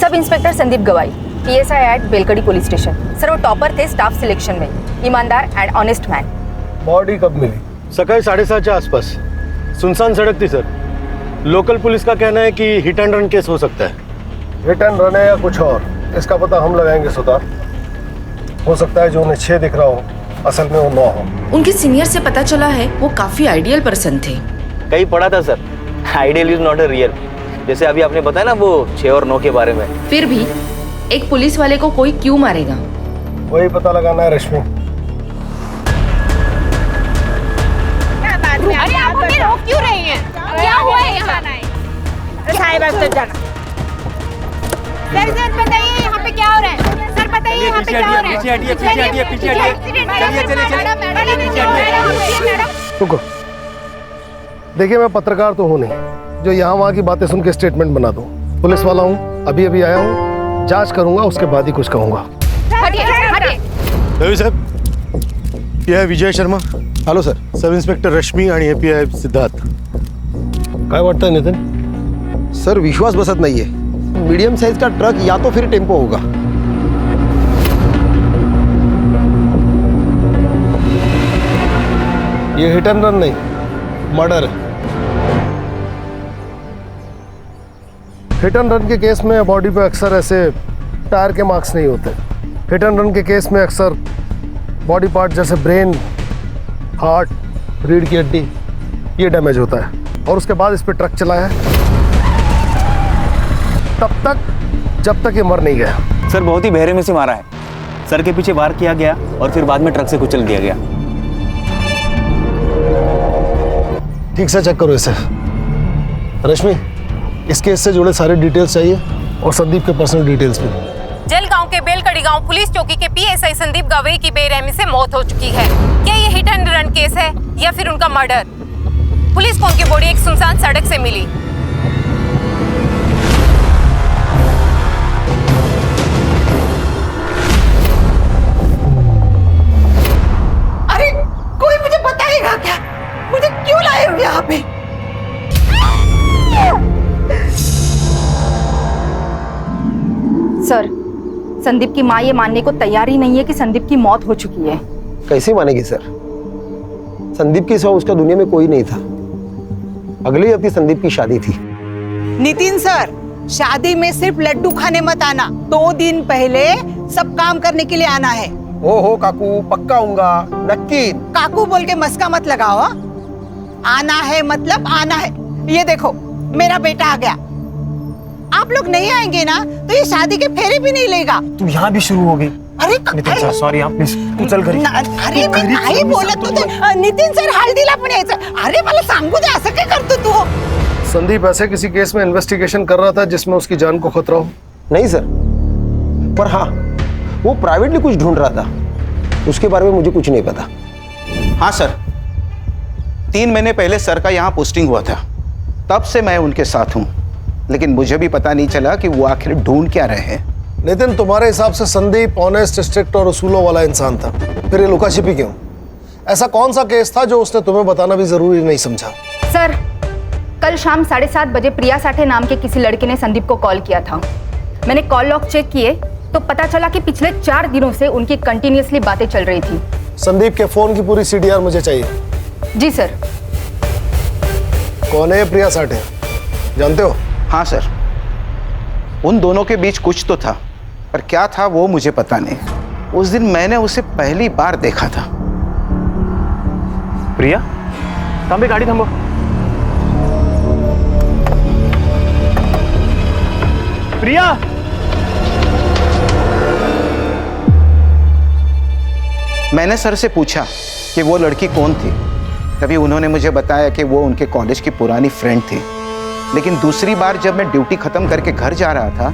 सब inspector Sandeep Gawai, PSI at Belkadi police station. Sir वो topper थे स्टाफ सिलेक्शन में, ईमानदार एंड ऑनेस्ट मैन। बॉडी कब मिली? सकाळी 7:30 आसपास। सुनसान सड़क थी सर। लोकल पुलिस का कहना है कि हिट एंड रन केस हो सकता है। हिट एंड रन है या कुछ और, इसका पता हम लगाएंगे सुधार। हो सकता है जो उन्हें 6 दिख रहा हो असल में वो 9 हो। उनके सीनियर से पता चला है वो काफी आइडियल पर्सन थे। कहीं पढ़ा था sir, ideal is not a real. जैसे अभी आपने बताया ना वो 6 और 9 के बारे में। फिर भी एक पुलिस वाले को कोई क्यों मारेगा? वही पता लगाना है रश्मि। अरे आप हमें रोक क्यों रही हैं? क्या हुआ है यहाँ? साहिब तो जाना। सर बताइए यहाँ पे क्या हो रहा है? सर बताइए यहाँ पे क्या हो रहा है? पीछे हटिए। रुको, देखिए मैं पत्रकार तो हूँ नहीं जो यहाँ वहाँ की बातें सुन के स्टेटमेंट बना दूँ। पुलिस वाला हूँ, अभी अभी आया हूँ, जांच करूंगा, उसके बाद ही कुछ कहूँगा। रवि साहेब, ये है Vijay Sharma. Hello sir. Sub inspector Rashmi आणि API सिद्धार्थ। काय वाटतंय नितिन? सर विश्वास बसत नाहीये. मीडियम साइज का ट्रक या तो फिर टेम्पो होगा. ये हिट एंड रन नहीं, मर्डर है। हिट एंड रन के केस में बॉडी पे अक्सर ऐसे टायर के मार्क्स नहीं होते। हिट एंड रन के केस में अक्सर बॉडी पार्ट जैसे ब्रेन, हार्ट, रीढ़ की हड्डी ये डैमेज होता है और उसके बाद इस पे ट्रक चला है तब तक जब तक ये मर नहीं गया। सर बहुत ही बहरे में से मारा है। सर के पीछे वार किया गया और फिर बाद में ट्रक से कुचल दिया गया। ठीक से चेक करो इसे। रश्मि, इस केस से जुड़े सारे डिटेल्स चाहिए और संदीप के पर्सनल डिटेल्स भी। जलगांव के बेलकड़ी गांव पुलिस चौकी के PSI संदीप गवई की बेरहमी से मौत हो चुकी है। क्या ये हिट एंड रन केस है या फिर उनका मर्डर? पुलिस को उनकी बॉडी एक सुनसान सड़क से मिली। अरे कोई मुझे बताएगा क्या? मुझे क्यों लाए हो यहाँ पे? सर, संदीप की मां ये मानने को तैयार ही नहीं है कि संदीप की मौत हो चुकी है। कैसे मानेगी सर? संदीप के सिवा उसका दुनिया में कोई नहीं था। अगले हफ्ते संदीप की शादी थी। नितिन सर, शादी में सिर्फ लड्डू खाने मत आना, 2 दिन पहले सब काम करने के लिए आना है। हो काकू, पक्का आऊंगा, नक्की। काकू बोल के मस्का मत लगाओ। आना है मतलब आना है। ये देखो मेरा बेटा आ गया। आप लोग नहीं आएंगे ना तो ये शादी के फेरे भी नहीं लेगा। तू यहाँ भी शुरू हो गई। अरे नितिन सर सॉरी, आप प्लीज तू चल घरी. अरे मी नाही बोलत होते. नितिन सर हळदीला पण यायचं. अरे मला सांगू दे, असं काय करतो तू? संदीप ऐसे किसी केस में इन्वेस्टिगेशन कर रहा था जिसमें उसकी जान को खतरा हो? नहीं सर, पर हाँ वो प्राइवेटली कुछ ढूंढ रहा था, उसके बारे में मुझे कुछ नहीं पता। हाँ सर, 3 महीने पहले सर का यहाँ पोस्टिंग हुआ था, तब से मैं उनके साथ हूँ, लेकिन मुझे भी पता नहीं चला कि वो आखिर ढूंढ क्या रहे हैं। नितिन, तुम्हारे हिसाब से संदीप ऑनेस्ट, स्ट्रिक्ट और उसूलों वाला इंसान था, फिर ये लुका छिपी क्यों? ऐसा कौन सा केस था जो उसने तुम्हें बताना भी जरूरी नहीं समझा? सर, कल शाम 7:30 बजे प्रिया साठे नाम के किसी लड़के ने संदीप को कॉल किया था। मैंने कॉल लॉग चेक किए तो पता चला कि पिछले 4 दिनों से उनकी कंटिन्यूअसली बातें चल रही थी। संदीप के फोन की पूरी CDR मुझे चाहिए। जी सर। कौन है प्रिया साठे, जानते हो? हाँ सर, उन दोनों के बीच कुछ तो था, पर क्या था वो मुझे पता नहीं। उस दिन मैंने उसे पहली बार देखा था। प्रिया, थांबे, गाड़ी थांबव. प्रिया, मैंने सर से पूछा कि वो लड़की कौन थी, तभी उन्होंने मुझे बताया कि वो उनके कॉलेज की पुरानी फ्रेंड थी। लेकिन दूसरी बार जब मैं ड्यूटी खत्म करके घर जा रहा था,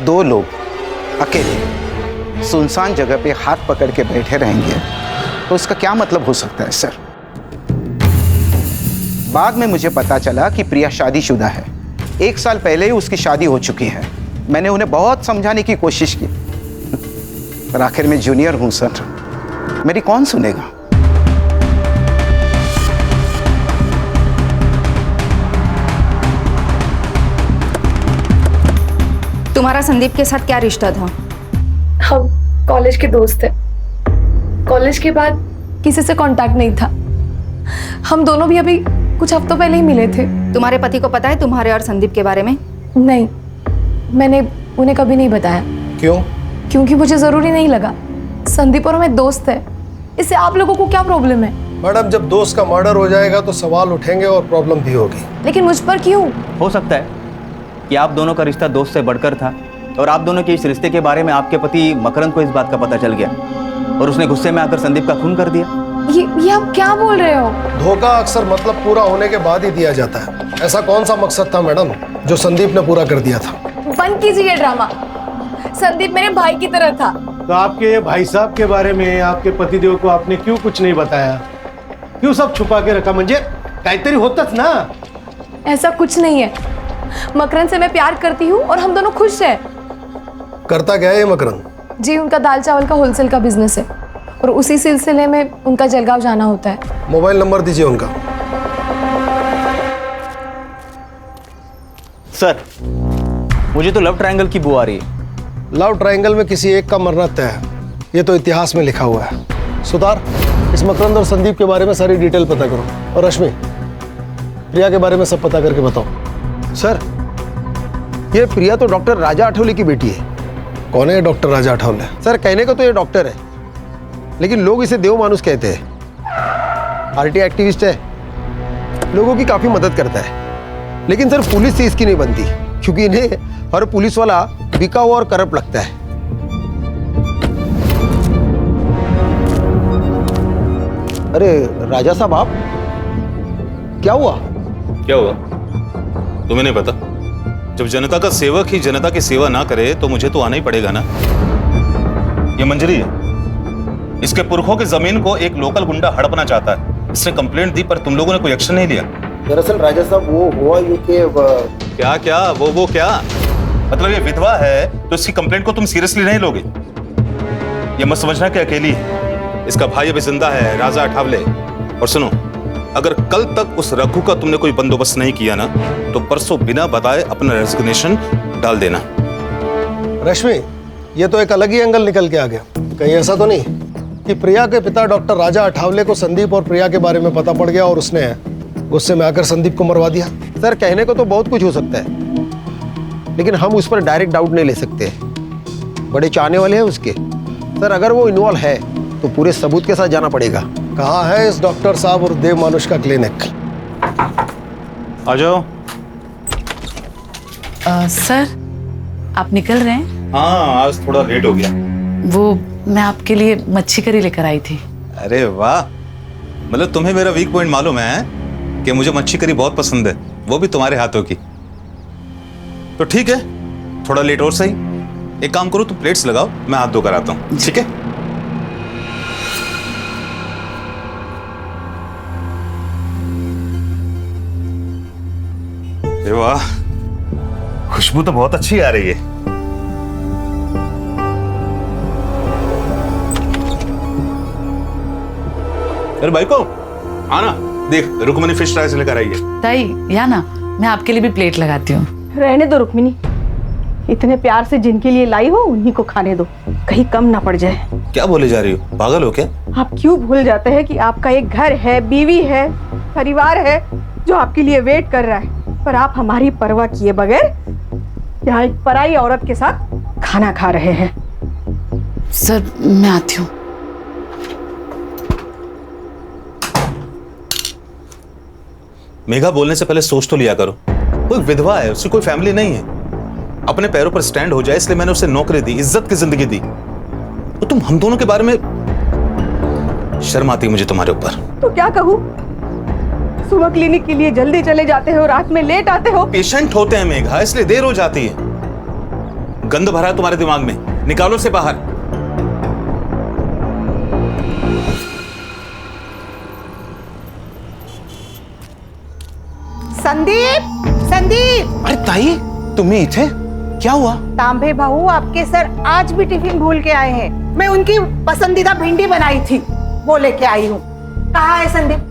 2 लोग अकेले सुनसान जगह पे हाथ पकड़ के बैठे रहेंगे, तो इसका क्या मतलब हो सकता है सर? बाद में मुझे पता चला कि प्रिया शादीशुदा है। 1 साल पहले ही उसकी शादी हो चुकी है। मैंने उन्हें बहुत समझाने की कोशिश की, पर आखिर में जूनियर हूं सर, मेरी कौन सुनेगा? तुम्हारा संदीप के साथ क्या रिश्ता था? हम कॉलेज के दोस्त थे। कॉलेज के बाद किसी से कांटेक्ट नहीं था। हम दोनों भी अभी कुछ हफ्तों पहले ही मिले थे। तुम्हारे पति को पता है तुम्हारे और संदीप के बारे में? नहीं, मैंने उन्हें कभी नहीं बताया। क्यों? क्योंकि मुझे जरूरी नहीं लगा। संदीप और मैं दोस्त है, इससे आप लोगों को क्या प्रॉब्लम है? मैडम, जब दोस्त का मर्डर हो जाएगा तो सवाल उठेंगे और प्रॉब्लम भी होगी। लेकिन मुझ पर क्यों? हो सकता है कि आप दोनों का रिश्ता दोस्त से बढ़कर था और आप दोनों के इस रिश्ते के बारे में आपके पति मकरंद को इस बात का पता चल गया और उसने गुस्से में आकर संदीप का खून कर दिया। ये आप क्या बोल रहे हो? धोखा अक्सर मतलब पूरा होने के बाद ही दिया जाता है। ऐसा कौन सा मकसद था मैडम जो संदीप ने पूरा कर दिया था? बंद कीजिए ड्रामा। संदीप मेरे भाई की तरह था। तो आपके भाई साहब के बारे में आपके पतिदेव को आपने क्यों कुछ नहीं बताया? क्यों सब छुपा के रखा? म्हणजे काहीतरी होतच ना। ऐसा कुछ नहीं है। मकरंद से मैं प्यार करती हूँ और हम दोनों खुश हैं। करता क्या है ये मकरंद? जी, उनका दाल चावल का होलसेल का बिजनेस है और उसी सिलसिले में उनका जलगांव जाना होता है। मोबाइल नंबर दीजिए उनका। सर, मुझे तो लव ट्रायंगल की बू आ रही है। लव ट्रायंगल में किसी एक का मरना तय है, ये तो इतिहास में लिखा हुआ है। सुतार, इस मकरंद और संदीप के बारे में सारी डिटेल पता करो। और रश्मि, प्रिया के बारे में सब पता करके बताओ। सर, ये प्रिया तो डॉक्टर राजा आठवले की बेटी है। कौन है डॉक्टर राजा आठवले? सर, कहने को तो ये डॉक्टर है, लेकिन लोग इसे देव मानुस कहते हैं। आरटी एक्टिविस्ट है, लोगों की काफी मदद करता है। लेकिन सर, पुलिस से इसकी नहीं बनती, क्योंकि इन्हें हर पुलिस वाला बिका हुआ और करप्ट लगता है। अरे राजा साहब, आप क्या हुआ? क्या हुआ तुम्हें नहीं पता? जब जनता का सेवक ही जनता की सेवा ना करे तो मुझे तो आना ही पड़ेगा ना। ये मंजरी है, इसके पुरखों की जमीन को एक लोकल गुंडा हड़पना चाहता है। इसने कंप्लेंट दी पर तुम लोगों ने कोई एक्शन नहीं लिया। दरअसल राजा साहब, वो हुआ ये कि क्या क्या वो क्या मतलब? ये विधवा है तो इसकी कंप्लेंट को तुम सीरियसली नहीं लोगे? ये मत समझना कि अकेली है, इसका भाई अभी जिंदा है, राजा आठवले। और सुनो, अगर कल तक उस रघु का तुमने कोई बंदोबस्त नहीं किया ना तो परसों बिना बताए अपना रेजिग्नेशन डाल देना। रश्मि, ये तो एक अलग ही एंगल निकल के आ गया। कहीं ऐसा तो नहीं कि प्रिया के पिता डॉक्टर राजा आठवले को संदीप और प्रिया के बारे में पता पड़ गया और उसने गुस्से में आकर संदीप को मरवा दिया? सर, कहने को तो बहुत कुछ हो सकता है, लेकिन हम उस पर डायरेक्ट डाउट नहीं ले सकते। बड़े चाहने वाले हैं उसके। सर, अगर वो इन्वॉल्व है तो पूरे सबूत के साथ जाना पड़ेगा। कहाँ है इस डॉक्टर साहब और देव मानुष का क्लिनिक? आ जाओ। सर, आप निकल रहे हैं? हाँ, आज थोड़ा लेट हो गया। वो मैं आपके लिए मच्छी करी लेकर आई थी। अरे वाह, मतलब तुम्हें मेरा वीक पॉइंट मालूम है कि मुझे मच्छी करी बहुत पसंद है, वो भी तुम्हारे हाथों की। तो ठीक है, थोड़ा लेट और सही। एक काम करो, तुम प्लेट्स लगाओ, मैं हाथ धोकर आता हूँ। ठीक है? अरे वाह, खुशबू तो बहुत अच्छी आ रही है। अरे भाई को आना, देख रुक्मणी फिश फ्राई से लेकर आई है। ताई, या ना, मैं आपके लिए भी प्लेट लगाती हूँ। रहने दो रुक्मिनी, इतने प्यार से जिनके लिए लाई हो उन्हीं को खाने दो, कहीं कम ना पड़ जाए। क्या बोले जा रही हो? पागल हो क्या? आप क्यों भूल जाते हैं कि आपका एक घर है, बीवी है, परिवार है जो आपके लिए वेट कर रहा है, पर आप हमारी परवाह किए बगैर यहाँ एक पराई औरत के साथ खाना खा रहे हैं। सर, मैं आती हूँ। मेघा, बोलने से पहले सोच तो लिया करो। कोई विधवा है, उसकी कोई फैमिली नहीं है, अपने पैरों पर स्टैंड हो जाए इसलिए मैंने उसे नौकरी दी, इज्जत की जिंदगी दी। तो तुम हम दोनों के बारे में शर्म आती है मुझे तुम्हारे ऊपर। तो क्या कहूँ, सुबह क्लिनिक के लिए जल्दी चले जाते हो, रात में लेट आते हो। पेशेंट होते हैं मेघा, इसलिए देर हो जाती है। गंद भरा है तुम्हारे दिमाग में, निकालो से बाहर। संदीप, संदीप! अरे ताई, तुम्ही इथे? क्या हुआ? तांबे भाऊ, आपके सर आज भी टिफिन भूल के आए हैं। मैं उनकी पसंदीदा भिंडी बनाई थी, वो लेके आई हूँ। कहाँ है संदीप?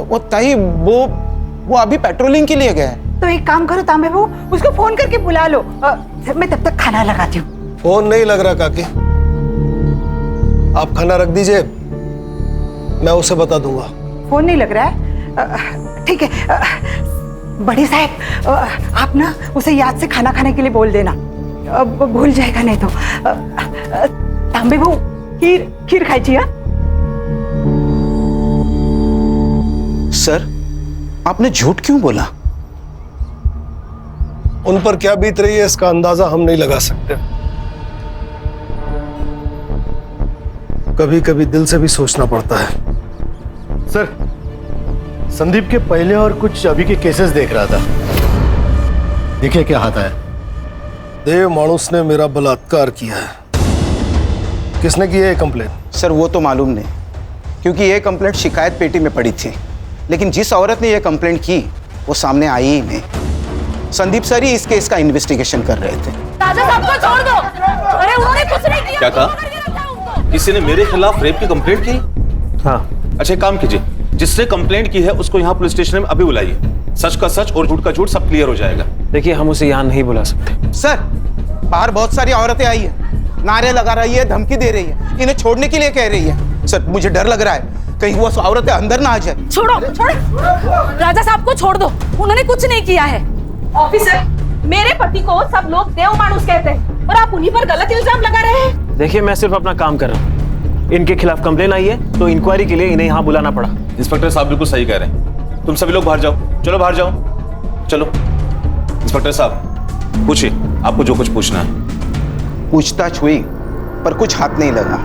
वो ताई, वो अभी पेट्रोलिंग के लिए गए। तो एक काम करो तांबे बहू, उसको फोन करके बुला लो। मैं तब तक खाना लगाती हूँ। फोन नहीं लग रहा काकी, आप खाना रख दीजिए, मैं उसे बता दूंगा। फोन नहीं लग रहा है? ठीक है बड़े साहब, आप ना उसे याद से खाना खाने के लिए बोल देना, भूल जाएगा नहीं तो। तांबे बहू खीर खाई। सर, आपने झूठ क्यों बोला? उन पर क्या बीत रही है इसका अंदाजा हम नहीं लगा सकते। कभी कभी दिल से भी सोचना पड़ता है। सर, संदीप के पहले और कुछ अभी के केसेस देख रहा था, देखिए क्या हाथ है। देव मानुस ने मेरा बलात्कार किया है। किसने की है कंप्लेन? सर, वो तो मालूम नहीं, क्योंकि ये कंप्लेंट शिकायत पेटी में पड़ी थी, लेकिन जिस औरत ने ये कंप्लेंट की वो सामने आई ही नहीं। संदीप सर ही इस केस का इन्वेस्टिगेशन कर रहे थे। राजा साहब को छोड़ दो। अरे उन्होंने कुछ नहीं किया। क्या कहा? किसी ने मेरे खिलाफ रेप की कंप्लेंट की? हाँ। अच्छा, एक काम कीजिए, जिसने कंप्लेंट की है उसको यहाँ पुलिस स्टेशन में अभी बुलाइए। सच का सच और झूठ का झूठ सब क्लियर हो जाएगा। देखिए, हम उसे यहाँ नहीं बुला सकते। सर, बाहर बहुत सारी औरतें आई है, नारे लगा रही है, धमकी दे रही है, इन्हें छोड़ने के लिए कह रही है। सर, मुझे डर लग रहा है कहीं वो औरतें अंदर ना आ जाए। छोड़ो छोड़ो, राजा साहब को छोड़ दो, उन्होंने कुछ नहीं किया है। ऑफिसर, मेरे पति को सब लोग देव मानुस कहते हैं और आप उन्हीं पर गलत इल्जाम लगा रहे हैं। देखिए, मैं सिर्फ अपना काम कर रहा हूँ। इनके खिलाफ कंप्लेन आई है तो इंक्वायरी के लिए इन्हें यहाँ बुलाना पड़ा। इंस्पेक्टर साहब बिल्कुल सही कह रहे हैं। तुम सभी लोग बाहर जाओ, चलो बाहर जाओ, चलो। इंस्पेक्टर साहब, पूछिए, आपको जो कुछ पूछना है। पूछताछ हुई पर कुछ हाथ नहीं लगा।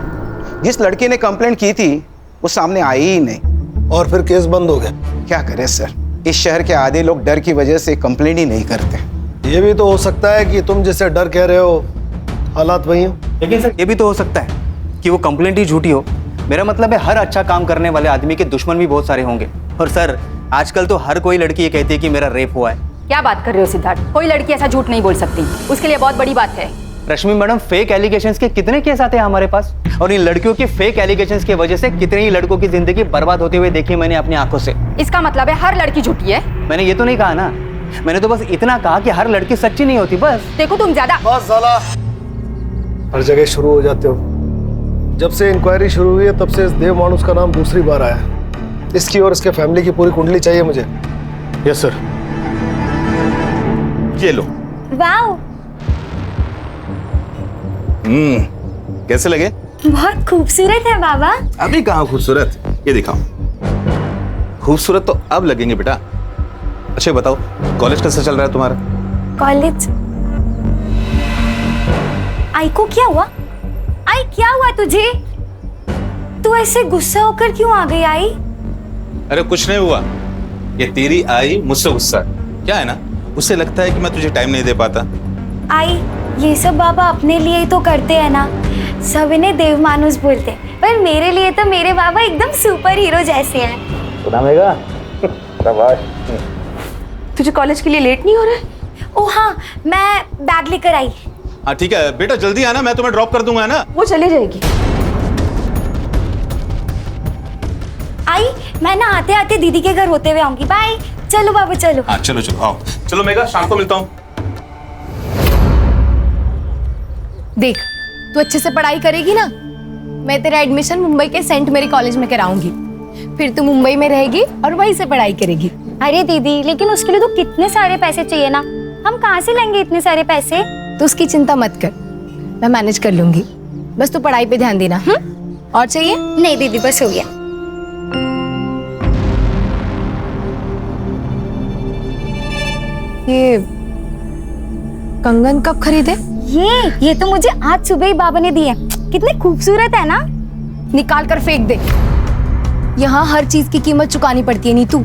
जिस लड़के ने कंप्लेंट की थी वो सामने आई ही नहीं, और फिर केस बंद हो गया। क्या करें सर, इस शहर के आधे लोग डर की वजह से कंप्लेंट ही नहीं करते। ये भी तो हो सकता है कि तुम जैसे डर कह रहे हो हालात वही हो। लेकिन सर, ये भी तो हो सकता है कि वो कंप्लेंट ही झूठी हो। मेरा मतलब है, हर अच्छा काम करने वाले आदमी के दुश्मन भी बहुत सारे होंगे। और सर, आजकल तो हर कोई लड़की ये कहती है कि मेरा रेप हुआ है। क्या बात कर रहे हो सिद्धार्थ? कोई लड़की ऐसा झूठ नहीं बोल सकती, उसके लिए बहुत बड़ी बात है। रश्मि मैडम, फेक एलिगेशंस के कितने केस आते हैं हमारे पास, और इन लड़कियों के फेक एलिगेशंस की वजह से कितने ही लड़कों की जिंदगी बर्बाद होते हुए देखी मैंने अपनी आंखों से। इसका मतलब है हर लड़की झूठी है? मैंने ये तो नहीं कहा ना, मैंने तो बस इतना कहा कि हर लड़की सच्ची नहीं होती। बस देखो, तुम ज्यादा बस साला हर जगह शुरू हो जाते हो। जब से इंक्वायरी शुरू हुई है तब से इस देव मानुस का नाम दूसरी बार आया है। इसकी और इसके फैमिली की पूरी कुंडली चाहिए मुझे। Yes sir. ये लो। वाओ, कैसे लगे? बहुत खूबसूरत है बाबा। अभी कहाँ खूबसूरत, ये दिखाओ। खूबसूरत तो अब लगेंगे बेटा। अच्छा बताओ, कॉलेज कैसा चल रहा है तुम्हारा? कॉलेज? आई को क्या हुआ? आई, क्या हुआ तुझे? तू ऐसे गुस्सा होकर क्यों आ गई आई? अरे कुछ नहीं हुआ, ये तेरी आई मुझसे गुस्सा है। क्या है ना, उसे लगता है कि मैं तुझे टाइम नहीं दे पाता। आई, ये सब बाबा अपने लिए ही तो करते हैं ना, सब इन्हें देव मानुस बोलते हैं, पर मेरे लिए तो मेरे बाबा एकदम सुपर हीरो जैसे हैं। सुनाएगा? तुझे कॉलेज के लिए लेट नहीं हो रहा है? ओ हाँ, मैं बैग लेकर आई। हाँ ठीक है बेटा, जल्दी आना, मैं तुम्हें ड्रॉप कर दूंगा, है ना? वो चले जाएगी। आई, मैं ना आते आते दीदी के घर होते हुए आऊंगी। बाय। चलो बाबू, चलो। हाँ चलो चलो, आओ। चलो मेघा, शाम को मिलता हूँ। देख, तू अच्छे से पढ़ाई करेगी ना, मैं तेरा एडमिशन मुंबई के सेंट मेरी कॉलेज में कराऊंगी। फिर तू मुंबई में रहेगी और वहीं से पढ़ाई करेगी। अरे दीदी, लेकिन उसके लिए तो कितने सारे पैसे चाहिए ना, हम कहाँ से लेंगे इतने सारे पैसे? तो उसकी चिंता मत कर, मैं मैनेज कर लूंगी। बस तू पढ़ाई पे ध्यान देना। और चाहिए? नहीं दीदी, बस हो गया। ये कंगन कब खरीदे? ये तो मुझे आज सुबह ही बाबा ने दिए। कितने खूबसूरत है ना। निकाल कर फेंक दे। यहाँ हर चीज की कीमत चुकानी पड़ती है नीतू।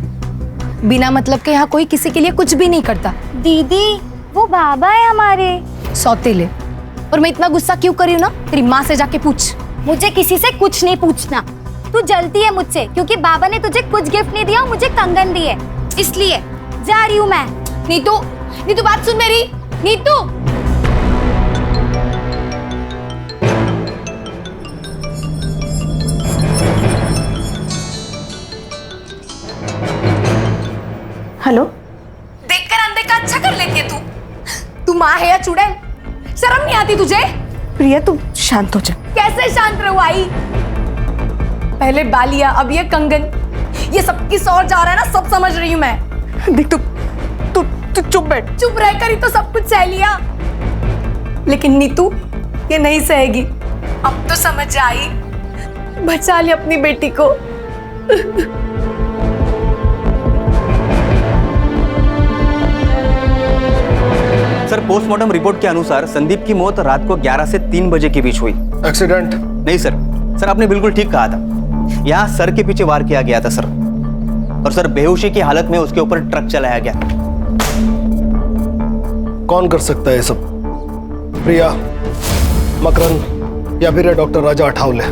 बिना मतलब के यहाँ कोई किसी के लिए कुछ भी नहीं करता। दीदी, वो बाबा है हमारे सौतेले। और मैं इतना गुस्सा क्यों कर रही हूँ ना, तेरी माँ से जाके पूछ। मुझे किसी से कुछ नहीं पूछना। तू जलती है मुझसे क्योंकि बाबा ने तुझे कुछ गिफ्ट नहीं दिया, मुझे कंगन दिए, इसलिए जा रही हूँ मैं। नीतू, नीतू बात सुन मेरी। नीतू, हेलो। देखकर अनदेखा अच्छा कर लेती है तू माँ है या चुड़ैल? शर्म नहीं आती तुझे? प्रिया तुम शांत हो जा। कैसे शांत रहूं आई? पहले बालिया, अब ये कंगन, ये सब किस और जा रहा है ना, सब समझ रही हूं मैं। देख तू चुप बैठ। चुप रहकर ही तो सब कुछ सह लिया, लेकिन नीतू ये नहीं सहेगी। अब तो समझ आई, बचा लिया अपनी बेटी को। सर, पोस्टमार्टम रिपोर्ट के अनुसार संदीप की मौत रात को 11 से 3 बजे के बीच हुई। एक्सीडेंट? नहीं सर, आपने बिल्कुल ठीक कहा था। यहाँ सर के पीछे वार किया गया था सर, और सर बेहोशी की हालत में उसके ऊपर ट्रक चलाया गया। कौन कर सकता है ये सब? प्रिया, मकरन या फिर डॉक्टर राजा अठावले?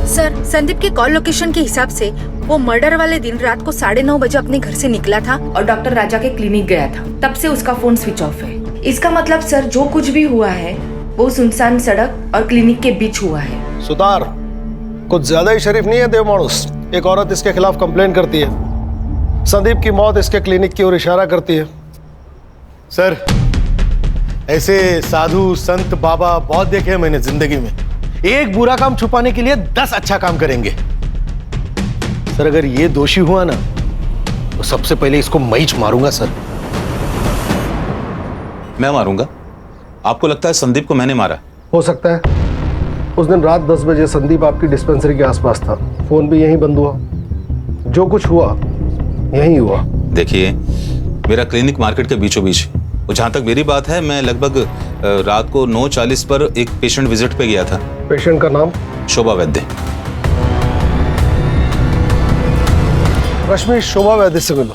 सर, संदीप के कॉल लोकेशन के हिसाब से वो मर्डर वाले दिन रात को 9:30 बजे अपने घर से निकला था और डॉक्टर राजा के क्लिनिक गया था। तब से उसका फोन स्विच ऑफ है। इसका मतलब सर, जो कुछ भी हुआ है वो सुनसान सड़क और क्लिनिक के बीच हुआ है। सुतार, कुछ ज्यादा ही शरीफ नहीं है देव मानुस? एक औरत इसके खिलाफ कंप्लेन करती है, संदीप की मौत इसके क्लिनिक की ओर इशारा करती है। सर, ऐसे साधु संत बाबा बहुत देखे हैं मैंने जिंदगी में। एक बुरा काम छुपाने के लिए 10 अच्छा काम करेंगे। सर, अगर ये दोषी हुआ ना, तो सबसे पहले इसको मैं ही मारूंगा सर। मैं मारूंगा? आपको लगता है संदीप को मैंने मारा? हो सकता है। उस दिन रात 10 बजे संदीप आपकी डिस्पेंसरी के आसपास था, फोन भी यहीं बंद हुआ। जो कुछ हुआ यहीं हुआ। देखिए, मेरा क्लिनिक मार्केट के बीचों बीच है, और जहां तक मेरी बात है, मैं लगभग रात को 9:40 पर एक पेशेंट विजिट पे गया था। पेशेंट का नाम? शोभा वैद्य। रश्मि, शोभा वैद्य से मिलो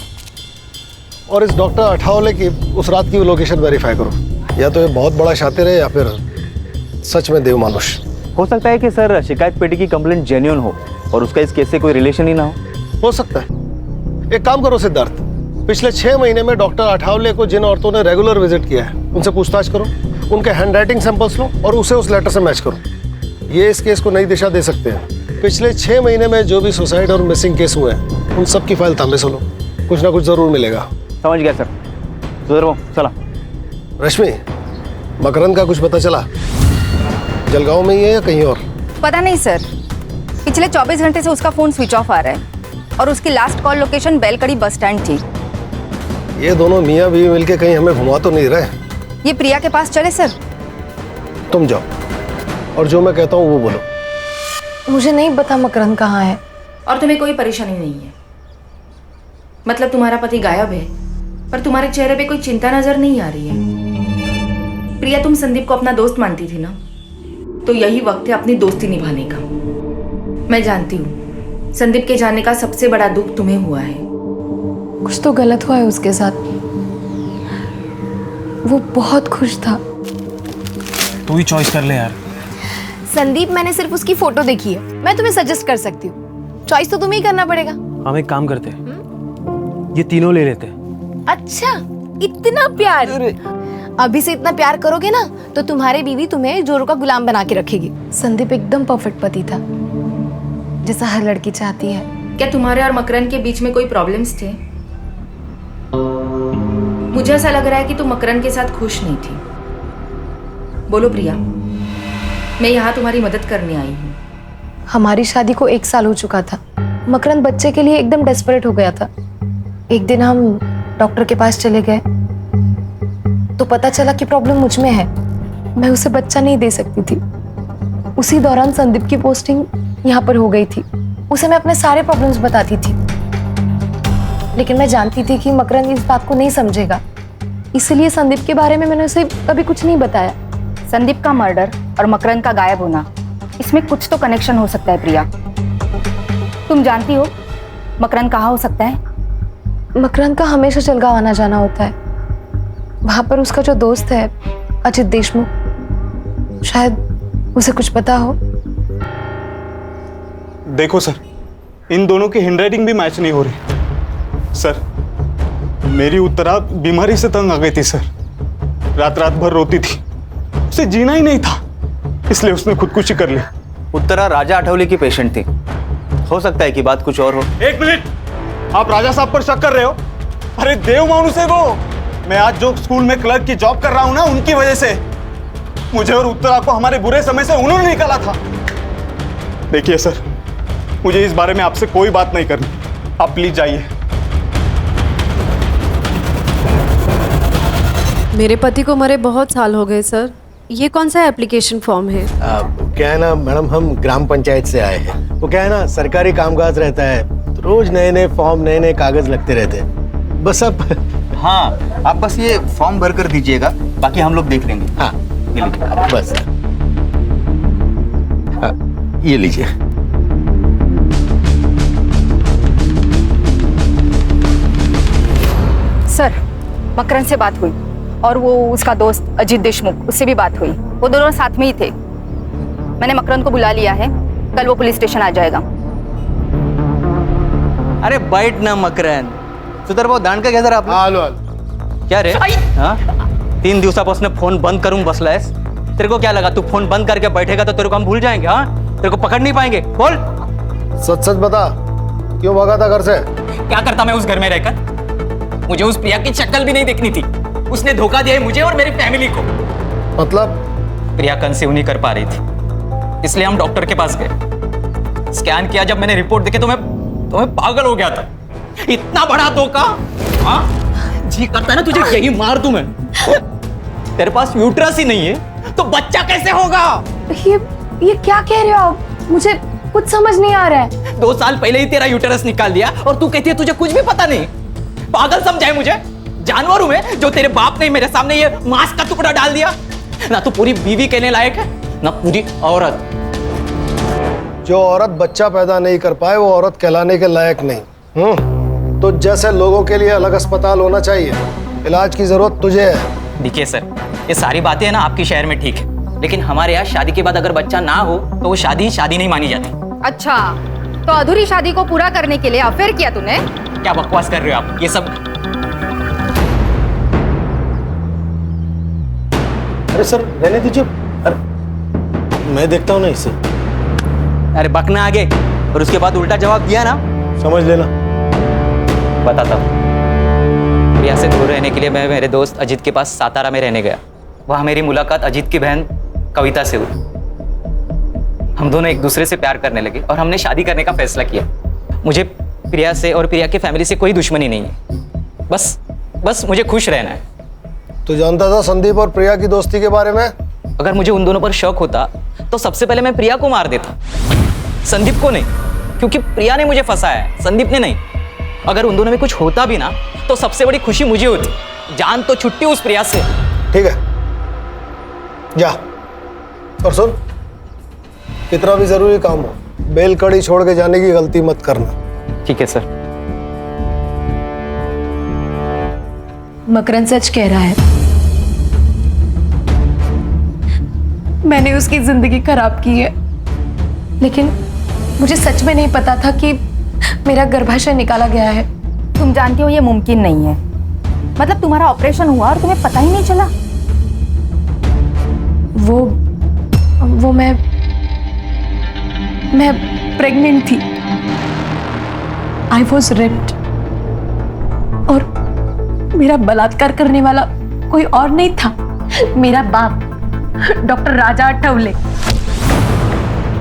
और इस डॉक्टर अठावले की उस रात की लोकेशन वेरीफाई करो। या तो ये बहुत बड़ा शातिर है या फिर सच में देव मानुष। हो सकता है कि सर शिकायत पेटी की कंप्लेंट जेन्युइन हो और उसका इस केस से कोई रिलेशन ही ना हो सकता है। एक काम करो सिद्धार्थ, पिछले 6 महीने में डॉक्टर अठावले को जिन औरतों ने रेगुलर विजिट किया है उनसे पूछताछ करो, उनके हैंडराइटिंग सैंपल्स लो और उसे उस लेटर से मैच करो। ये इस केस को नई दिशा दे सकते हैं। पिछले 6 महीने में जो भी सुसाइड और मिसिंग केस हुए हैं उन सब की फाइल तांबे से लो, कुछ ना कुछ जरूर मिलेगा। समझ गया सर। सुधरो, चला। रश्मि, मकरन का कुछ पता चला? जलगांव में ही है या कहीं और? पता नहीं सर, पिछले 24 घंटे से उसका फोन स्विच ऑफ आ रहा है और उसकी last call location बेलकड़ी bus stand थी। ये दोनों मियाँ बीवी मिलके कहीं हमें घुमा तो नहीं रहे? ये प्रिया के पास चले सर? तुम जाओ और जो मैं कहता हूँ वो बोलो। मुझे नहीं पता मकरन कहाँ है। और तुम्हें कोई परेशानी नहीं है? मतलब तुम्हारा पति गायब है, पर तुम्हारे चेहरे पे कोई चिंता नजर नहीं आ रही है। प्रिया, तुम संदीप को अपना दोस्त मानती थी ना, तो यही वक्त है अपनी दोस्ती निभाने का। मैं जानती हूँ संदीप के जाने का सबसे बड़ा दुख तुम्हें हुआ है। कुछ तो गलत हुआ है उसके साथ। वो बहुत खुश था। तू ही चॉइस कर ले यार। संदीप, मैंने सिर्फ उसकी फोटो देखी है, मैं तुम्हें सजेस्ट कर सकती हूँ। चॉइस तो तुम्हें ही करना पड़ेगा। हम एक काम करते हैं, ये तीनों ले लेते हैं। अच्छा, इतना प्यार? अभी से इतना प्यार करोगे ना तो तुम्हारी बीवी तुम्हें जोरों का गुलाम बना के रखेगी। संदीप एकदम परफेक्ट पति था, जैसा हर लड़की चाहती है। क्या तुम्हारे और मकरन के बीच में कोई प्रॉब्लम्स थे? मुझे ऐसा लग रहा है कि तुम मकरन के साथ खुश नहीं थी। बोलो प्रिया, मैं यहाँ तुम्हारी मदद करने आई हूँ। हमारी शादी को 1 साल हो चुका था। मकरन बच्चे के लिए एकदम डेस्परेट हो गया था। एक दिन हम डॉक्टर के पास चले गए तो पता चला कि प्रॉब्लम मुझ में है, मैं उसे बच्चा नहीं दे सकती थी। उसी दौरान संदीप की पोस्टिंग यहाँ पर हो गई थी। उसे मैं अपने सारे प्रॉब्लम्स बताती थी, लेकिन मैं जानती थी कि मकरन इस बात को नहीं समझेगा, इसलिए संदीप के बारे में मैंने उसे कभी कुछ नहीं बताया। संदीप का मर्डर और मकरन का गायब होना, इसमें कुछ तो कनेक्शन हो सकता है प्रिया। तुम जानती हो मकरन कहाँ हो सकता है? मकरन का हमेशा जलगांव आना जाना होता है। वहां पर उसका जो दोस्त है अजित देशमुख, शायद उसे कुछ पता हो। देखो सर, इन दोनों की हैंडराइटिंग भी मैच नहीं हो रही। सर, मेरी उत्तरा बीमारी से तंग आ गई थी सर। रात रात भर रोती थी, उसे जीना ही नहीं था, इसलिए उसने खुदकुशी कर ली। उत्तरा राजा अठावले की पेशेंट थी, हो सकता है कि बात कुछ और हो। 1 मिनट, आप राजा साहब पर शक कर रहे हो? अरे देव मानुस है वो, मैं आज जो स्कूल में क्लर्क की जॉब कर रहा हूं ना, उनकी वजह से मुझे और उत्तरा को हमारे बुरे समय से उन्होंने निकाला था। देखिए सर, मुझे इस बारे में आपसे कोई बात नहीं करनी, आप प्लीज जाइए। मेरे पति को मरे बहुत साल हो गए सर। ये कौन सा एप्लीकेशन फॉर्म है? क्या है ना मैडम, हम ग्राम पंचायत से आए हैं। वो क्या है ना, सरकारी कामकाज रहता है तो रोज नए नए फॉर्म, नए नए कागज लगते रहते हैं। बस अब हाँ, आप बस ये फॉर्म भर कर दीजिएगा, बाकी हम लोग देख लेंगे। हाँ ये लीजिए बस। ये लीजिए। सर, मकरंद से बात हुई और वो उसका दोस्त अजीत देशमुख, उससे भी बात हुई। वो दोनों साथ में ही थे। मैंने मकरंद को बुला लिया है, कल वो पुलिस स्टेशन आ जाएगा। अरे बैठ ना मकरंद, सुधर भाऊ दांड का घेजर आप आलो क्या रे? हाँ 3 दिवसापासून फोन बंद करून बसलायस। तेरे को क्या लगा तू फोन बंद करके बैठेगा तो तेरे को हम भूल जाएंगे? हाँ, तेरे को पकड़ नहीं पाएंगे। बोल सच सच बता, क्यों भागा था घर से? क्या करता मैं उस घर में रहकर? मुझे उस प्रिया की शक्ल भी नहीं देखनी थी। उसने धोखा दिया है मुझे और मेरी फैमिली को। मतलब? प्रिया कंसीव नहीं कर पा रही थी, इसलिए हम डॉक्टर के पास गए। स्कैन किया, जब मैंने रिपोर्ट देखी तो मैं पागल हो गया था। इतना बड़ा धोखा। हाँ, जी करता है ना तुझे यही मार दूं मैं। तेरे पास यूट्रस ही नहीं है तो बच्चा कैसे होगा? ये क्या कह रहे हो आप? मुझे कुछ समझ नहीं आ रहा है। 2 साल पहले ही तेरा यूटेरस निकाल दिया और तू कहती है तुझे कुछ भी पता नहीं। पागल समझाए मुझे? जानवर हूं मैं जो तेरे बाप ने मेरे सामने ये मांस का टुकड़ा डाल दिया? ना तू पूरी बीवी कहने लायक है, ना पूरी औरत। जो औरत बच्चा पैदा नहीं कर पाए वो औरत कहलाने के लायक नहीं। तो जैसे लोगों के लिए अलग अस्पताल होना चाहिए, इलाज की जरूरत तुझे है। देखिए सर, ये सारी बातें है ना आपकी शहर में ठीक है, लेकिन हमारे यहाँ शादी के बाद अगर बच्चा ना हो तो वो शादी नहीं मानी जाती। अच्छा, तो अधूरी शादी को पूरा करने के लिए अफेयर किया तूने? क्या बकवास कर रहे हो आप? ये सब अरे सर रहने दीजिए। अरे मैं देखता हूँ ना इसे। अरे बकना आगे और उसके बाद उल्टा जवाब दिया ना, समझ लेना। बताता हूँ। प्रिया से दूर रहने के लिए मैं मेरे दोस्त अजीत के पास सातारा में रहने गया। वहाँ मेरी मुलाकात अजीत की बहन कविता से हुई। हम दोनों एक दूसरे से प्यार करने लगे और हमने शादी करने का फैसला किया। मुझे प्रिया से और प्रिया की फैमिली से कोई दुश्मनी नहीं है। बस मुझे खुश रहना है। तू जानता था संदीप और प्रिया की दोस्ती के बारे में? अगर मुझे उन दोनों पर शक होता तो सबसे पहले मैं प्रिया को मार देता, संदीप को नहीं, क्योंकि प्रिया ने मुझे फंसाया है, संदीप ने नहीं। अगर उन दोनों में कुछ होता भी ना तो सबसे बड़ी खुशी मुझे होती। जान तो छुट्टी उस प्रिया से। ठीक है, जा। और सुन, कितना भी जरूरी काम हो, बेल कड़ी छोड़ के जाने की गलती मत करना। ठीक है सर। मकरंद सच कह रहा है। मैंने उसकी जिंदगी खराब की है, लेकिन मुझे सच में नहीं पता था कि मेरा गर्भाशय निकाला गया है। तुम जानती हो ये मुमकिन नहीं है। मतलब तुम्हारा ऑपरेशन हुआ और तुम्हें पता ही नहीं चला? वो मैं प्रेग्नेंट थी। आई वॉज रेप्ड और मेरा बलात्कार करने वाला कोई और नहीं था, मेरा बाप डॉक्टर राजा अठावले।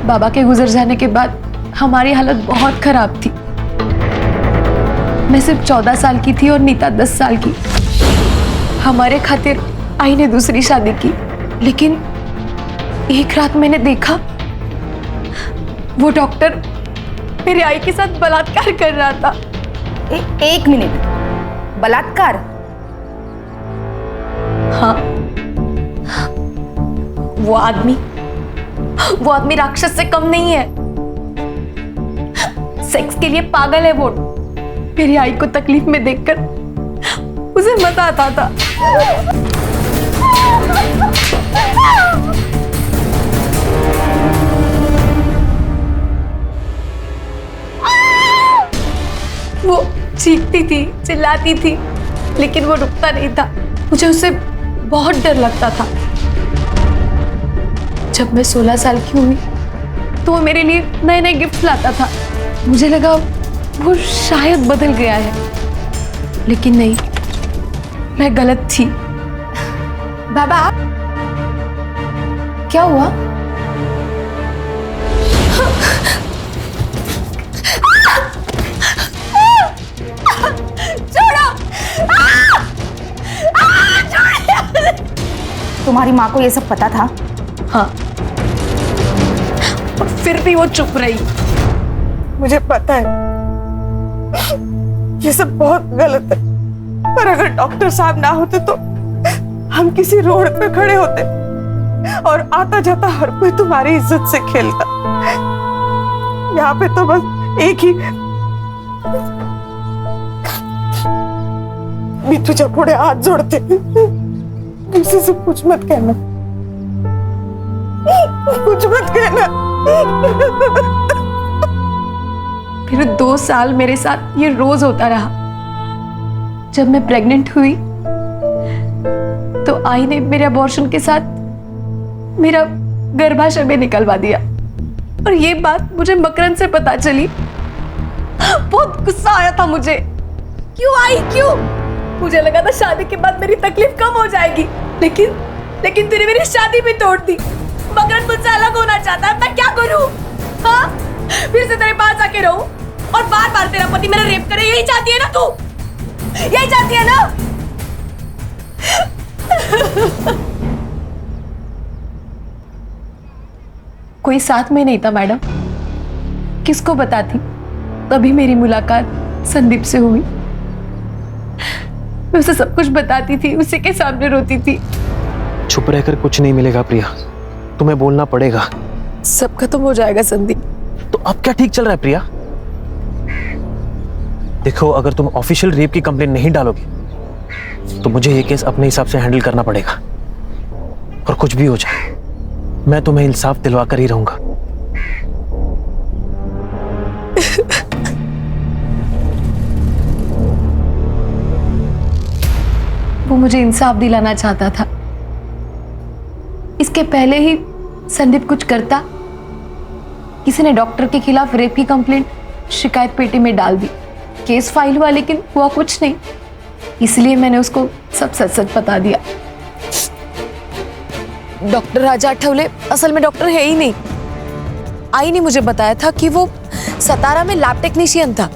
बाबा के गुजर जाने के बाद हमारी हालत बहुत खराब थी। मैं सिर्फ 14 साल की थी और नीता 10 साल की। हमारे खातिर आई ने दूसरी शादी की, लेकिन एक रात मैंने देखा वो डॉक्टर मेरी आई के साथ बलात्कार कर रहा था। एक मिनट, बलात्कार? हाँ, वो आदमी राक्षस से कम नहीं है। सेक्स के लिए पागल है वो। मेरी आई को तकलीफ में देखकर उसे मजा आता था। वो चीखती थी, चिल्लाती थी, लेकिन वो रुकता नहीं था। मुझे उससे बहुत डर लगता था। जब मैं 16 साल की हुई तो वो मेरे लिए नए नए गिफ्ट लाता था। मुझे लगा वो शायद बदल गया है, लेकिन नहीं, मैं गलत थी। बाबा क्या हुआ? तुम्हारी माँ को ये सब पता था? हाँ, और फिर भी वो चुप रही। मुझे पता है ये सब बहुत गलत है, पर अगर डॉक्टर साहब ना होते तो हम किसी रोड पे खड़े होते और आता जाता हर कोई तुम्हारी इज्जत से खेलता। यहाँ पे तो बस एक ही भी तुझे पुढे हाथ जोड़ते, किसी से कुछ मत कहना, कुछ मत कहना। फिर 2 साल मेरे साथ ये रोज होता रहा। जब मैं प्रेग्नेंट हुई तो आई ने मेरे अबॉर्शन के साथ मेरा गर्भाशय में निकलवा दिया, और ये बात मुझे मकरंद से पता चली। बहुत गुस्सा आया था मुझे। क्यों आई, क्यों? मुझे लगा था शादी के बाद मेरी तकलीफ कम हो जाएगी, लेकिन तूने मेरी शादी भी तोड़ दी। मकरंद मुझसे अलग होना चाहता है, मैं क्या करूं? हाँ, फिर से तेरे पास आके रहूं और बार बार तेरा पति मेरा रेप करे? यही चाहती है ना तू? यही चाहती है ना? कोई साथ में नहीं था मैडम, किसको बताती? तभी मेरी मुलाकात संदीप से हुई। मैं उसे सब कुछ बताती थी, उसी के सामने रोती थी। चुप रहकर कुछ नहीं मिलेगा प्रिया, तुम्हें बोलना पड़ेगा। सब खत्म हो जाएगा संदीप। तो अब क्या ठीक चल रहा है प्रिया? देखो, अगर तुम ऑफिशियल रेप की कंप्लेंट नहीं डालोगे तो मुझे ये केस अपने हिसाब से हैंडल करना पड़ेगा, और कुछ भी हो जाए मैं तुम्हें इंसाफ दिलवा कर ही रहूंगा। वो मुझे इंसाफ दिलाना चाहता था। इसके पहले ही संदीप कुछ करता, किसी ने डॉक्टर के खिलाफ रेप की कंप्लेंट शिकायत पेटी में डाल दी, केस फाइल हुआ, लेकिन हुआ कुछ नहीं। इसलिए मैंने उसको सब सच सच बता दिया। डॉक्टर राजा आठवले असल में डॉक्टर है ही नहीं। आई ने मुझे बताया था कि वो सतारा में लैब टेक्नीशियन था।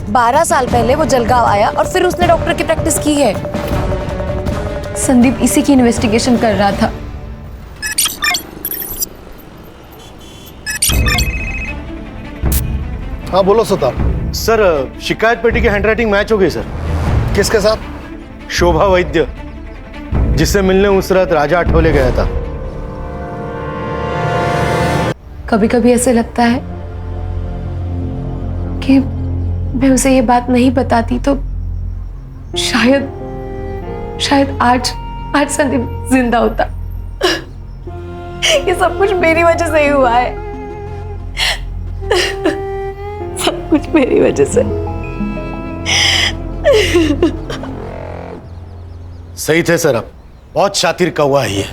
12 साल पहले वो जलगांव आया और फिर उसने डॉक्टर की प्रैक्टिस की है। संदीप इसी की इन्वेस्टिगेशन कर रहा था। हाँ बोलो सुतार। सर, शिकायत पेटी की हैंडराइटिंग मैच हो गई सर। किसके साथ? शोभा वैद्य, जिससे मिलने उस रात राजा आठवले गया था। कभी कभी ऐसे लगता है कि मैं उसे ये बात नहीं बताती तो शायद आज संदीप जिंदा होता। ये सब कुछ मेरी वजह से ही हुआ है। सब कुछ मेरी वजह से। सही थे सर, आप बहुत शातिर कौवा है ये।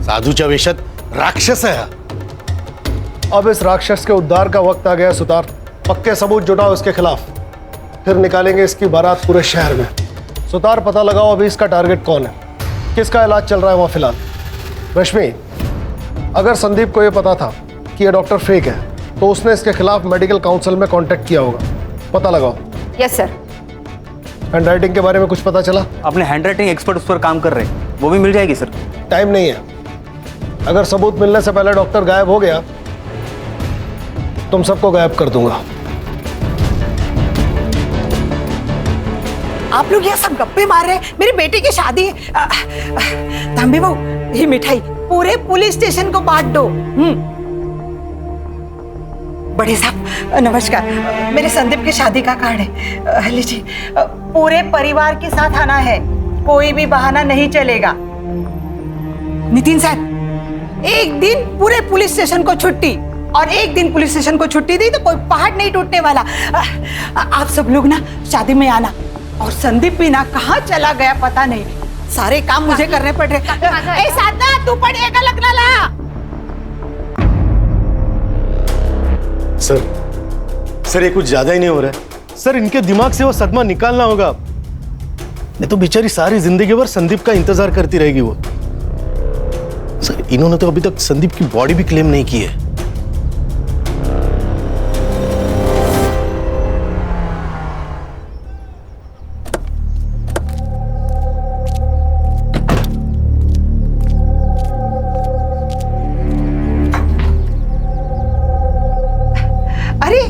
साधूच्या वेशात राक्षस है। अब इस राक्षस के उद्धार का वक्त आ गया सुतार। पक्के सबूत जुटाओ इसके खिलाफ, फिर निकालेंगे इसकी बारात पूरे शहर में। सुतार, पता लगाओ अभी इसका टारगेट कौन है, किसका इलाज चल रहा है वहां फिलहाल। रश्मि, अगर संदीप को यह पता था कि यह डॉक्टर फेक है तो उसने इसके खिलाफ मेडिकल काउंसिल में कांटेक्ट किया होगा। पता लगाओ। Yes sir. हैंडराइटिंग के बारे में कुछ पता चला? अपने हैंडराइटिंग एक्सपर्ट उस पर काम कर रहे हैं, वो भी मिल जाएगी सर। टाइम नहीं है। अगर सबूत मिलने से पहले डॉक्टर गायब हो गया तुम सबको गायब कर दूंगा। आप लोग यहाँ सब गप्पे मार रहे हैं, मेरी बेटी की शादी है। तांबी बहू, ये मिठाई पूरे पुलिस स्टेशन को बांट दो। बड़े साहब नमस्कार, मेरे संदीप की शादी का कार्ड है, लीजिए। पूरे परिवार के साथ आना है, कोई भी बहाना नहीं चलेगा। नितिन साहब, एक दिन पूरे पुलिस स्टेशन को छुट्टी, और एक दिन पुलिस स्टेशन को छुट्टी दी तो कोई पहाड़ नहीं टूटने वाला। आप सब लोग ना शादी में आना। और संदीप भी ना कहाँ चला गया पता नहीं, सारे काम मुझे करने पड़ रहे। ए साधना, तू पढ़िएगा लगना ला। सर ये कुछ ज्यादा ही नहीं हो रहा है सर। इनके दिमाग से वो सदमा निकालना होगा। नहीं तो बेचारी सारी जिंदगी भर संदीप का इंतजार करती रहेगी वो। सर इन्होंने तो अभी तक संदीप की बॉडी भी क्लेम नहीं की है। अरे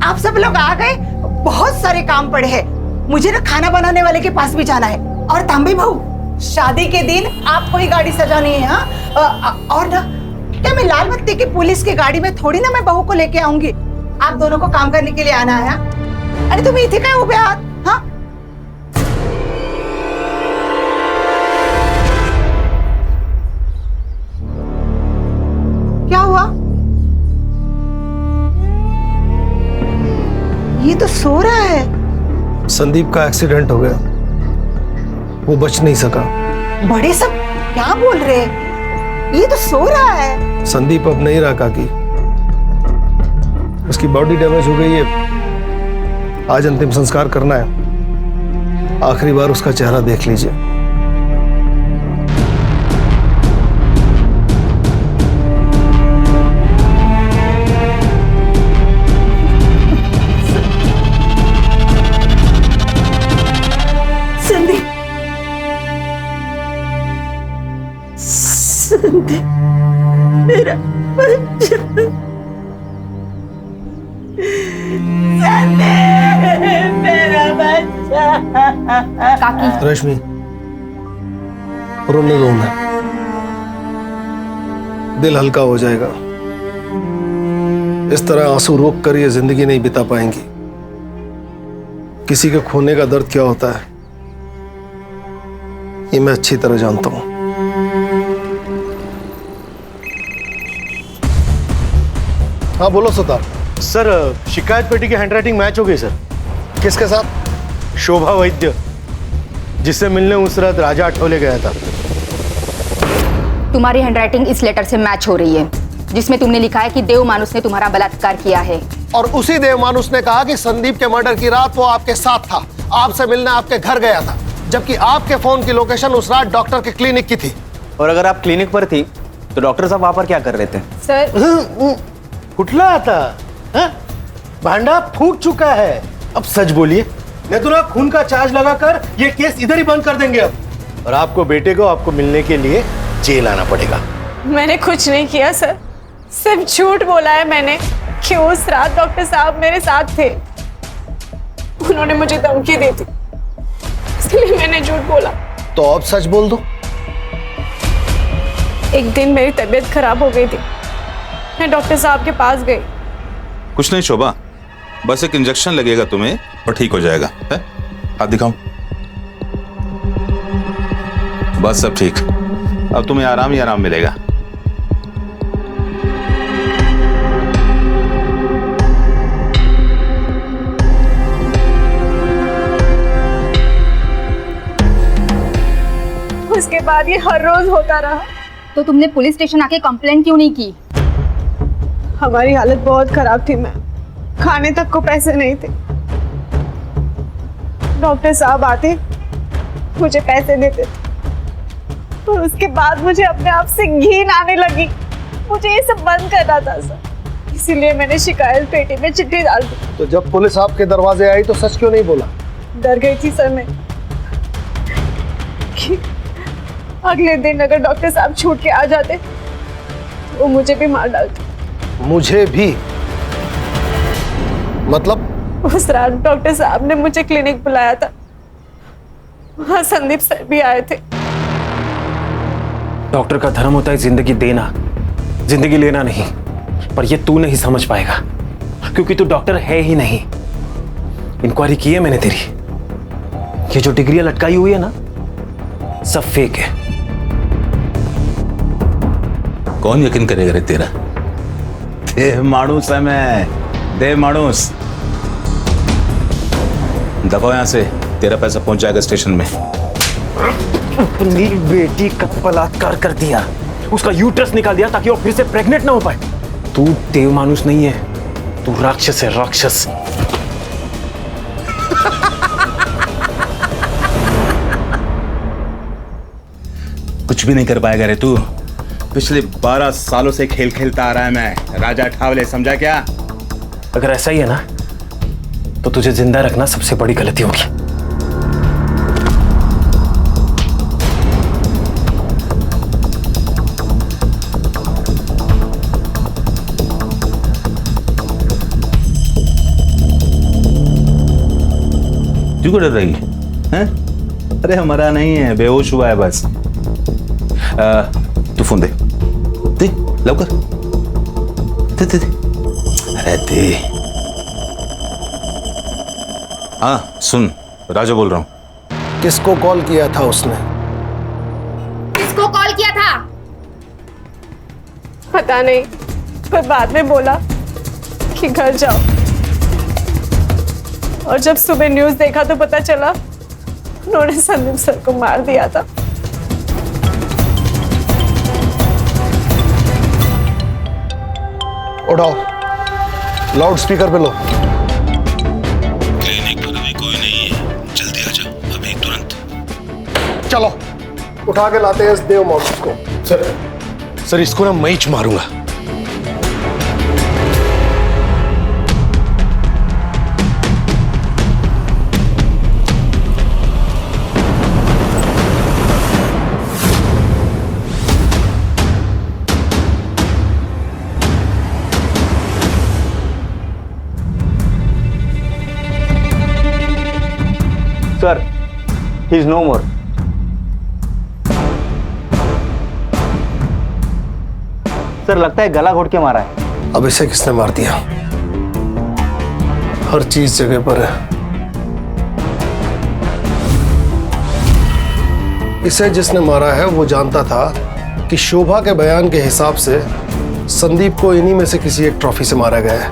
आप सब लोग आ गए। बहुत सारे काम पड़े हैं। मुझे ना खाना बनाने वाले के पास भी जाना है। और तांबे बहू, शादी के दिन आपको ही गाड़ी सजानी है। हाँ, और ना क्या मैं लाल बत्ती की पुलिस की गाड़ी में थोड़ी ना मैं बहू को लेके आऊंगी। आप दोनों को काम करने के लिए आना है। अरे तुम इथे काय उभे आहात? हाँ, क्या हुआ? ये तो सो रहा है। संदीप का एक्सीडेंट हो गया, वो बच नहीं सका। बड़े सब क्या बोल रहे हैं? ये तो सो रहा है। संदीप अब नहीं रहा काकी, उसकी बॉडी डैमेज हो गई है। आज अंतिम संस्कार करना है। आखिरी बार उसका चेहरा देख लीजिए। संदीप, संदीप मेरा बच्चा, संदीप मेरा बच्चा। काकी, रश्मि, रोने दो उन्हें, दिल हल्का हो जाएगा। इस तरह आंसू रोक कर ये जिंदगी नहीं बिता पाएंगी। किसी के खोने का दर्द क्या होता है ये मैं अच्छी तरह जानता हूं। हाँ बोलो सुतार। सर शिकायत पेटी की हैंडराइटिंग मैच हो गई सर। किसके साथ? शोभा वैद्य, जिससे मिलने उस रात राजा आठवले गया था। तुम्हारी हैंडराइटिंग इस लेटर से मैच हो रही है जिसमें तुमने लिखा है कि देव मानुस ने तुम्हारा बलात्कार किया है। और उसी देव मानुस ने कहा कि संदीप के मर्डर की रात वो आपके साथ था, आपसे मिलने आपके घर गया था, जबकि आपके फोन की लोकेशन उस रात डॉक्टर के क्लिनिक की थी। और अगर आप क्लिनिक पर थी तो डॉक्टर साहब वहां पर क्या कर रहे थे? सर, कुठला आता हाँ? भांडा फूट चुका है। अब सच बोलिए, नहीं तो ना खून का चार्ज लगाकर ये केस इधर ही बंद कर देंगे अब। और आपको बेटे को आपको मिलने के लिए जेल आना पड़ेगा। मैंने कुछ नहीं किया सर, सिर्फ झूठ बोला है मैंने कि उस रात डॉक्टर साहब मेरे साथ थे। उन्होंने मुझे धमकी दी थी, इसलिए मैंने झूठ बोला। तो अब सच बोल दो। एक दिन मेरी तबीयत खराब हो गई थी, मैं डॉक्टर साहब के पास गई। कुछ नहीं शोभा, बस एक इंजेक्शन लगेगा तुम्हें और ठीक हो जाएगा। है? हाथ दिखाओ। बस सब ठीक। अब तुम्हें आराम ही आराम मिलेगा। उसके बाद ये हर रोज होता रहा। तो तुमने पुलिस स्टेशन आके कंप्लेंट क्यों नहीं की? हमारी हालत बहुत खराब थी मैम, खाने तक को पैसे नहीं थे। डॉक्टर साहब आते, मुझे पैसे देते और उसके बाद मुझे अपने आप से घिन आने लगी। मुझे ये सब बंद करना था सर, इसीलिए मैंने शिकायत पेटी में चिट्ठी डाल दी। तो जब पुलिस आपके दरवाजे आई तो सच क्यों नहीं बोला? डर गई थी सर मैं कि अगले दिन अगर डॉक्टर साहब छूट के आ जाते तो वो मुझे भी मार डालते। मुझे भी? मतलब? उस रात डॉक्टर साहब ने मुझे क्लिनिक बुलाया था, वहां संदीप सर भी आए थे। डॉक्टर का धर्म होता है जिंदगी देना, जिंदगी लेना नहीं। पर ये तू नहीं समझ पाएगा क्योंकि तू डॉक्टर है ही नहीं। इंक्वायरी की है मैंने तेरी, ये जो डिग्रियां लटकाई हुई है ना सब फेक है। कौन यकीन करेगा रे तेरा? देव माणूस है मैं, देव माणूस। दबाओ यहां से, तेरा पैसा पहुंच जाएगा स्टेशन में। अपनी बेटी का बलात्कार कर दिया, उसका यूट्रस निकाल दिया ताकि वो फिर से प्रेग्नेंट ना हो पाए। तू देव मानुस नहीं है, तू राक्षस है, राक्षस। कुछ भी नहीं कर पाएगा रे तू। पिछले 12 सालों से खेल खेलता आ रहा है मैं, राजा ठावले, समझा क्या? अगर ऐसा ही है ना तो तुझे जिंदा रखना सबसे बड़ी गलती होगी। तू क्यों डर रही है? अरे हमारा नहीं है, बेहोश हुआ है बस। तू फोन दे, दे लवकर, दे दे दे। अरे दे। हाँ सुन, राजा बोल रहा हूँ। किसको कॉल किया था उसने? किसको कॉल किया था? पता नहीं, पर बाद में बोला कि घर जाओ। और जब सुबह न्यूज़ देखा तो पता चला उन्होंने संदीप सर को मार दिया था। उठाओ, लाउड स्पीकर पे लो। क्लिनिक पर अभी कोई नहीं है, जल्दी आ जा अभी तुरंत। चलो उठा के लाते हैं इस देव मानुस को। सर इसको ना मैं ही मारूंगा। Sir, he is no more. Sir लगता है गला घोट के मारा है। अब इसे किसने मार दिया? हर चीज जगह पर है। इसे जिसने मारा है वो जानता था कि शोभा के बयान के हिसाब से संदीप को इन्हीं में से किसी एक ट्रॉफी से मारा गया है।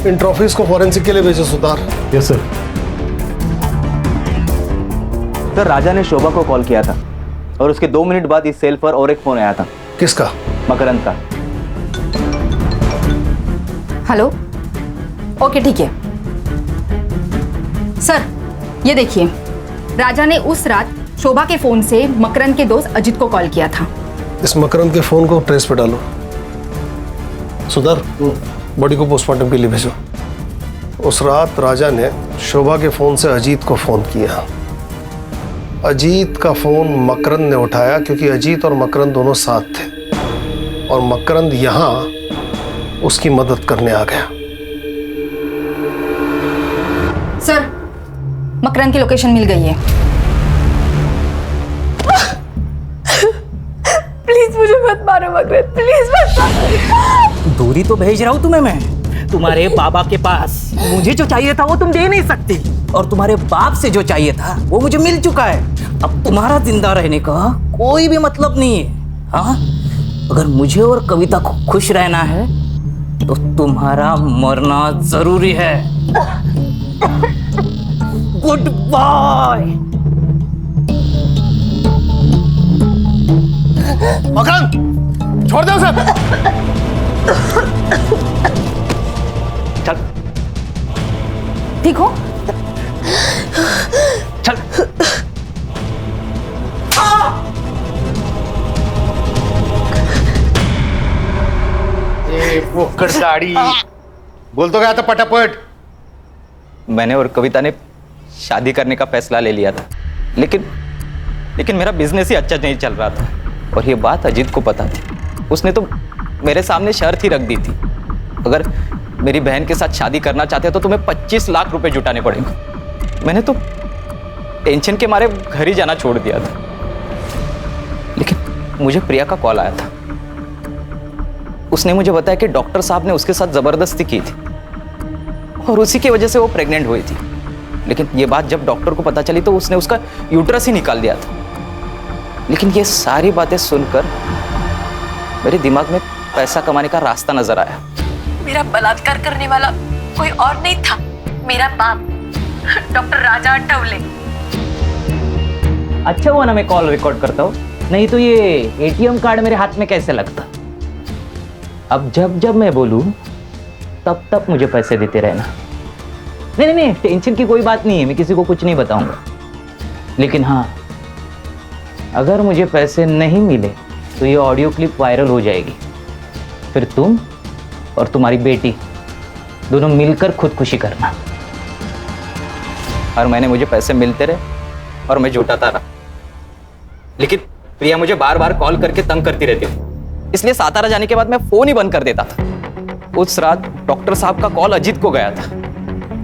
इन ट्रॉफीज को फॉरेंसिक के लिए भेजो Sutar. Yes sir. Sir Raja ने शोभा को कॉल किया था और उसके 2 मिनट बाद इस सेल पर और एक फोन आया था। किसका? मकरंद का। हेलो, ओके ठीक है सर। ये देखिए, राजा ने उस रात शोभा के फोन से मकरंद के दोस्त अजित को कॉल किया था। इस मकरंद के फोन को ट्रेस पे डालो। सुधार, बॉडी को पोस्टमार्टम के लिए भेजो। उस रात राजा ने शोभा के फोन से अजीत को फोन किया। अजीत का फोन मकरंद ने उठाया क्योंकि अजीत और मकरंद दोनों साथ थे और मकरंद यहां उसकी मदद करने आ गया। सर, मकरंद की लोकेशन मिल गई है। प्लीज मुझे मत मारो मकरंद, प्लीज मत मारो। दूरी तो भेज रहा हूँ तुम्हें मैं, तुम्हारे बाबा के पास। मुझे जो चाहिए था वो तुम दे नहीं सकती, और तुम्हारे बाप से जो चाहिए था वो मुझे मिल चुका है। अब तुम्हारा जिंदा रहने का कोई भी मतलब नहीं है। हाँ, अगर मुझे और कविता को खुश रहना है तो तुम्हारा मरना जरूरी है। Good bye. मकरंद, छोड़ दो उसे। चल, ठीक हो? चल। वो दाढ़ी बोल तो गया था पटापट। मैंने और कविता ने शादी करने का फैसला ले लिया था, लेकिन मेरा बिजनेस ही अच्छा नहीं चल रहा था और ये बात अजीत को पता थी। उसने तो मेरे सामने शर्त ही रख दी थी, अगर मेरी बहन के साथ शादी करना चाहते हो तो तुम्हें 25 लाख रुपए जुटाने पड़ेंगे। मैंने तो टेंशन के मारे घर ही जाना छोड़ दिया था, लेकिन मुझे प्रिया का कॉल आया था। उसने मुझे बताया कि डॉक्टर साहब ने उसके साथ जबरदस्ती की थी और उसी की वजह से वो प्रेग्नेंट हुई थी। लेकिन ये बात जब डॉक्टर को पता चली तो उसने उसका यूट्रस ही निकाल दिया था। लेकिन ये सारी बातें सुनकर मेरे दिमाग में पैसा कमाने का रास्ता नजर आया। मेरा बलात्कार करने वाला कोई और नहीं था, मेरा बाप डॉक्टर राजा ठावले। अच्छा हुआ ना मैं कॉल रिकॉर्ड करता हूँ, नहीं तो ये एटीएम कार्ड मेरे हाथ में कैसे लगता। अब जब जब मैं बोलूं तब तब मुझे पैसे देते रहना। नहीं, टेंशन की कोई बात नहीं है, मैं किसी को कुछ नहीं बताऊंगा। लेकिन हाँ, अगर मुझे पैसे नहीं मिले तो ये ऑडियो क्लिप वायरल हो जाएगी, फिर तुम और तुम्हारी बेटी दोनों मिलकर खुदकुशी करना। हर महीने मुझे पैसे मिलते रहे और मैं जुटाता रहा, लेकिन प्रिया मुझे बार बार कॉल करके तंग करती रहती थी, इसलिए सातारा जाने के बाद मैं फोन ही बंद कर देता था। उस रात डॉक्टर साहब का कॉल अजीत को गया था।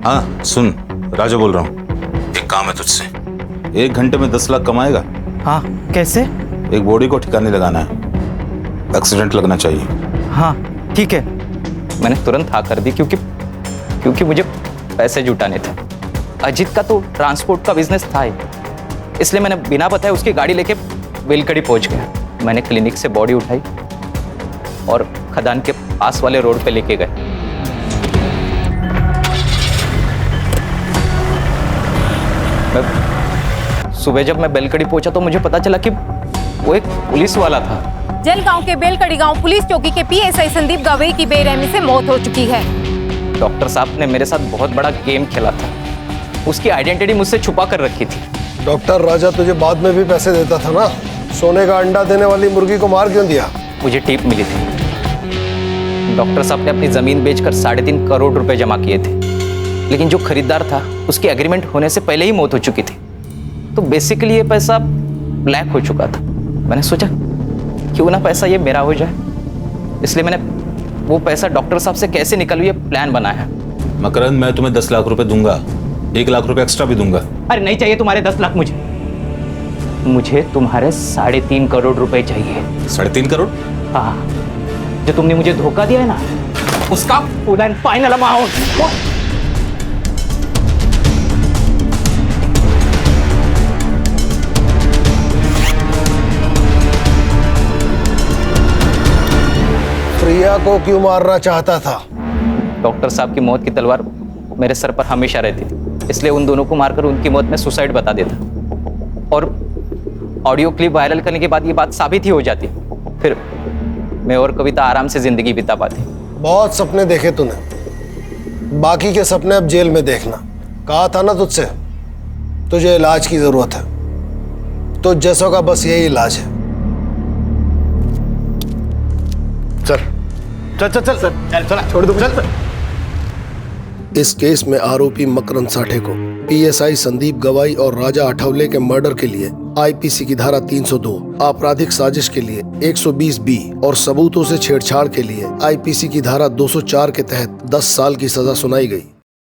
हाँ सुन, राजा बोल रहा हूँ, एक काम है तुझसे। 1 घंटे में 10 लाख कमाएगा? हाँ, कैसे? एक बॉडी को ठिकाने लगाना है, एक्सीडेंट लगना चाहिए। हाँ ठीक है। मैंने तुरंत हाँ कर दी क्योंकि मुझे पैसे जुटाने थे। अजीत का तो ट्रांसपोर्ट का बिजनेस था ही, इसलिए मैंने बिना बताए उसकी गाड़ी लेके बेलकड़ी पहुंच गया। मैंने क्लिनिक से बॉडी उठाई और खदान के पास वाले रोड पे लेके गए। सुबह जब मैं बेलकड़ी पहुंचा तो मुझे पता चला कि वो एक पुलिस वाला था। जलगांव के बेलकड़ी गांव पुलिस चौकी के पीएसआई संदीप गवई की बेरहमी से मौत हो चुकी है। डॉक्टर साहब ने मेरे साथ बहुत बड़ा गेम खेला था, उसकी आइडेंटिटी मुझसे छुपा कर रखी थी। डॉक्टर राजा तुझे बाद में भी पैसे देता था ना, सोने का अंडा देने वाली मुर्गी को मार क्यों दिया? मुझे टिप मिली थी। डॉक्टर साहब ने अपनी जमीन बेचकर 3.5 करोड़ रुपए जमा किए थे, लेकिन जो खरीदार था उसकी एग्रीमेंट होने से पहले ही मौत हो चुकी थी, तो बेसिकली ये पैसा ब्लैक हो चुका था। मैंने सोचा क्यों ना पैसा ये मेरा हो जाए, इसलिए मैंने वो पैसा डॉक्टर साहब से कैसे निकालूं ये प्लान बनाया। मकरंद, मैं तुम्हें 10 लाख रुपए दूंगा, 1 लाख रुपए एक्स्ट्रा भी दूंगा। अरे नहीं चाहिए तुम्हारे 10 लाख, मुझे तुम्हारे 3.5 करोड़ रुपए चाहिए। 3.5 करोड़? हाँ, जो तुमने मुझे धोखा दिया है ना, उसका फुल एंड फाइनल अमाउंट। प्रिया को क्यों मारना चाहता था? डॉक्टर साहब की मौत की तलवार मेरे सर पर हमेशा रहती थी, इसलिए उन दोनों को मारकर उनकी मौत में सुसाइड बता देता और ऑडियो क्लिप वायरल करने के बाद ये बात साबित ही हो जाती, फिर मैं और कविता आराम से जिंदगी बिता पाती। बहुत सपने देखे तूने, बाकी के सपने अब जेल में देखना। कहा था ना तुझसे, तुझे इलाज की जरूरत है, तो जैसों का बस यही इलाज है। चल छोड़ दो, चल। इस केस में आरोपी मकरंद साठे को पीएसआई संदीप गवाई और राजा आठवले के मर्डर के लिए आईपीसी की धारा 302, आपराधिक साजिश के लिए 120B और सबूतों से छेड़छाड़ के लिए आईपीसी की धारा 204 के तहत 10 साल की सजा सुनाई गई।